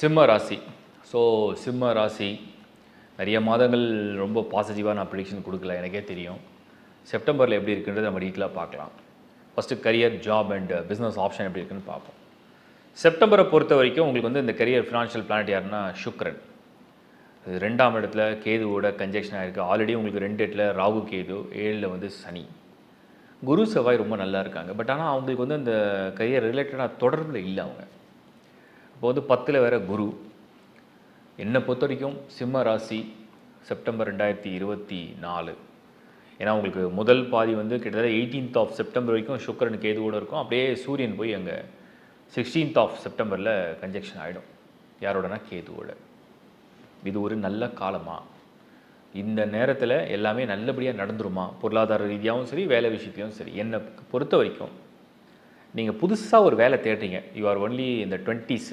சிம்ம ராசி. ஸோ சிம்ம ராசி நிறைய மாதங்கள் ரொம்ப பாசிட்டிவாக நான் ப்ரிடிக்ஷன் கொடுக்கல, எனக்கே தெரியும். செப்டம்பரில் எப்படி இருக்குன்றது நம்ம டீட்டெயிலாக பார்க்கலாம். First career, job and business option எப்படி இருக்குன்னு பார்ப்போம். செப்டம்பரை பொறுத்த வரைக்கும் உங்களுக்கு வந்து இந்த கரியர் ஃபினான்ஷியல் பிளானட் யாருன்னா சுக்ரன். இது 2ஆம் இடத்துல கேதுவோட கன்ஜெக்ஷன் ஆகிருக்கு. ஆல்ரெடி உங்களுக்கு 2 இடத்துல ராகு கேது, 7ல் வந்து சனி. குரு செவ்வாய் ரொம்ப நல்லா இருக்காங்க. பட் ஆனால் அவங்களுக்கு வந்து அந்த கரியர் ரிலேட்டடாக தொடர்பில் இல்லை அவங்க. இப்போ வந்து 10ல் வேறு குரு. என்னை பொறுத்த வரைக்கும் சிம்ம ராசி செப்டம்பர் 2024. ஏன்னா உங்களுக்கு முதல் பாதி வந்து கிட்டத்தட்ட 18th ஆஃப் செப்டம்பர் வரைக்கும் சுக்கரன் கேதுவோடு இருக்கும். அப்படியே சூரியன் போய் அங்கே 16th ஆஃப் செப்டம்பரில் கன்ஜெக்ஷன் ஆகிடும். யாரோடனா கேதுவோட. இது ஒரு நல்ல காலமாக, இந்த நேரத்தில் எல்லாமே நல்லபடியாக நடந்துருமா, பொருளாதார ரீதியாகவும் சரி, வேலை விஷயத்தையும் சரி. என்னை பொறுத்த வரைக்கும் நீங்கள் புதுசாக ஒரு வேலை தேடுறீங்க, யூ ஆர் ஒன்லி இந்த 20s,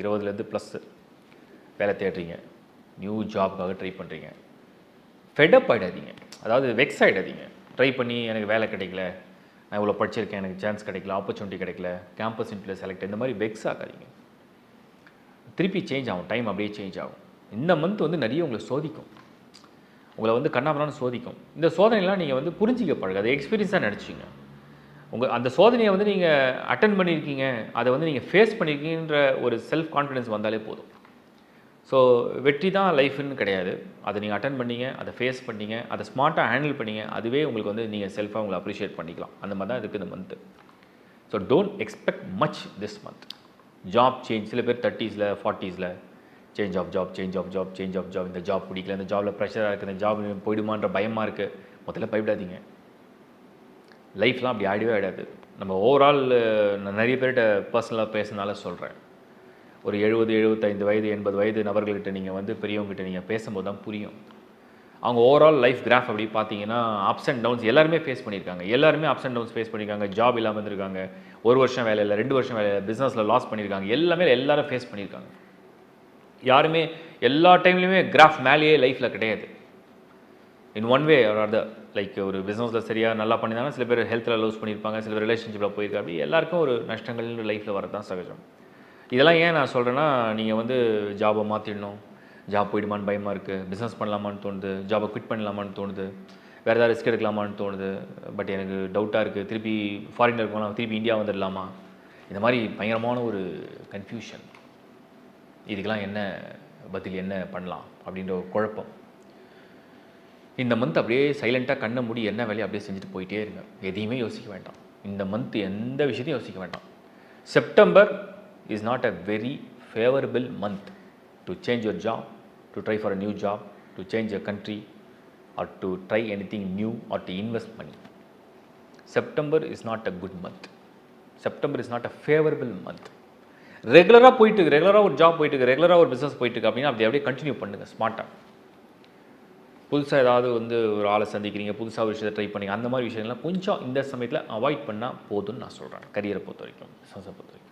20லேருந்து ப்ளஸ்ஸு வேலை தேடுறீங்க, நியூ ஜாப்க்காக ட்ரை பண்ணுறீங்க, ஃபெடப் ஆகிடாதீங்க. அதாவது வெக்ஸ் ஆகிடாதீங்க. ட்ரை பண்ணி எனக்கு வேலை கிடைக்கல, நான் இவ்வளோ படிச்சிருக்கேன், எனக்கு சான்ஸ் கிடைக்கல, ஆப்பர்ச்சுனிட்டி கிடைக்கல, கேம்பஸ் இன்டர்வியூ செலக்ட், இந்த மாதிரி வெக்ஸ் ஆகாதீங்க. திருப்பி சேஞ்ச் ஆகும், டைம் அப்படியே சேஞ்ச் ஆகும். இந்த மந்த் வந்து நிறைய உங்களை சோதிக்கும், உங்களை வந்து கண்ணாமண்ணான்னு சோதிக்கும். இந்த சோதனைலாம் நீங்கள் வந்து புரிஞ்சிக்க பழகு, அதை எக்ஸ்பீரியன்ஸாக நினச்சிங்க. அந்த சோதனையை வந்து நீங்கள் அட்டன் பண்ணியிருக்கீங்க, அதை வந்து நீங்கள் ஃபேஸ் பண்ணியிருக்கீங்கன்ற ஒரு செல்ஃப் கான்ஃபிடென்ஸ் வந்தாலே போதும். ஸோ வெற்றி தான் லைஃப்னு கிடையாது. அதை நீங்கள் அட்டன் பண்ணீங்க, அதை ஃபேஸ் பண்ணீங்க, அதை ஸ்மார்ட்டாக ஹேண்டில் பண்ணீங்க, அதுவே உங்களுக்கு வந்து நீங்கள் செல்ஃபாக உங்களை அப்ரிஷியேட் பண்ணிக்கலாம். அந்த மாதிரி தான் இருக்குது இந்த month. So don't expect much this month. Job change, சில பேர் 30ஸில் 40ஸில் change of job, change of job, change of job, இந்த ஜாப் பிடிக்கல, இந்த ஜாபில் ப்ரெஷராக இருக்குது, இந்த ஜாப் போயிடுமான்ற பயமாக இருக்குது. முதல்ல பயப்படாதீங்க. லைஃப்லாம் அப்படி ஆகிடவே ஆகிடாது. நம்ம ஓவரால் நான் நிறைய பேர்கிட்ட பர்சனலாக பேசுனால சொல்கிறேன். ஒரு 70, 75 வயது, 80 வயது நபர்கள்கிட்ட நீங்கள் வந்து பெரியவங்ககிட்ட நீங்கள் பேசும்போது தான் புரியும். அவங்க ஓவரால் லைஃப் கிராஃப் அப்படி பார்த்தீங்கன்னா அப்ஸ் அண்ட் டவுன்ஸ் எல்லாருமே ஃபேஸ் பண்ணியிருக்காங்க. எல்லாருமே அப்ஸ் அண்ட் டவுன்ஸ் ஃபேஸ் பண்ணியிருக்காங்க. ஜாப் இல்லாமல் இருந்திருக்காங்க, 1 வருஷம் வேலை இல்லை, 2 வருஷம் வேலை இல்லை, பிஸ்னஸில் லாஸ் பண்ணியிருக்காங்க. எல்லாரும் ஃபேஸ் பண்ணியிருக்காங்க. யாருமே எல்லா டைம்லையுமே கிராஃப் மேலேயே லைஃப்பில் கிடையாது. In one way or other. Like ஒரு பிஸ்னஸில் சரியாக நல்லா பண்ணியிருந்தாங்கன்னா சில பேர் ஹெல்த்தில் லூஸ் பண்ணியிருப்பாங்க, சில பேர் ரிலேஷன்ஷிப்பில் போயிருக்காங்க. அப்படி எல்லாருக்கும் ஒரு நஷ்டங்கள் லைஃப்பில் வரதான் சகஜம். இதெல்லாம் ஏன் நான் சொல்கிறேன்னா, நீங்கள் வந்து ஜாபை மாற்றிடணும், ஜாப் போயிடுமான்னு பயமாக இருக்குது, பிஸ்னஸ் பண்ணலாமான்னு தோணுது, ஜாபை குவிட் பண்ணலாமான்னு தோணுது, வேறு ஏதாவது ரிஸ்க் எடுக்கலாமான்னு தோணுது, பட் எனக்கு டவுட்டாக இருக்குது, திருப்பி ஃபாரினில் போகலாம், திருப்பி இந்தியா வந்துடலாமா, இந்த மாதிரி பயங்கரமான ஒரு கன்ஃபியூஷன். இதுக்கெல்லாம் என்ன பதில், என்ன பண்ணலாம் அப்படின்ற ஒரு குழப்பம். இந்த மந்த் அப்படியே சைலண்ட்டாக கண்ணை மூடி என்ன வேலையை அப்படியே செஞ்சுட்டு போயிட்டே இருங்க. எதையுமே யோசிக்க வேண்டாம். இந்த மந்த் எந்த விஷயத்தையும் யோசிக்க வேண்டாம். September is not a very favorable month to change your job, to try for a new job, to change your country, or to try anything new, or to invest money. September is not a good month. September is not a favorable month. ரெகுலராக போயிட்டு இருக்கு, ரெகுலராக ஒரு job போயிட்டு இருக்கு, ரெகுலராக ஒரு business போயிட்டு இருக்கு அப்படின்னா அப்படியே கண்டினியூ பண்ணுங்கள் ஸ்மார்ட்டாக. புதுசாக ஏதாவது வந்து ஒரு ஆளை சந்திக்கிறீங்க, புதுசாக ஒரு விஷயத்தை ட்ரை பண்ணிங்க, அந்த மாதிரி விஷயங்கள்லாம் கொஞ்சம் இந்த சமயத்தில் அவாய்ட் பண்ணால் போதும்னு நான் சொல்கிறேன். கரியரை பொறுத்த வரைக்கும், பிஸ்னஸை பொறுத்த வரைக்கும்.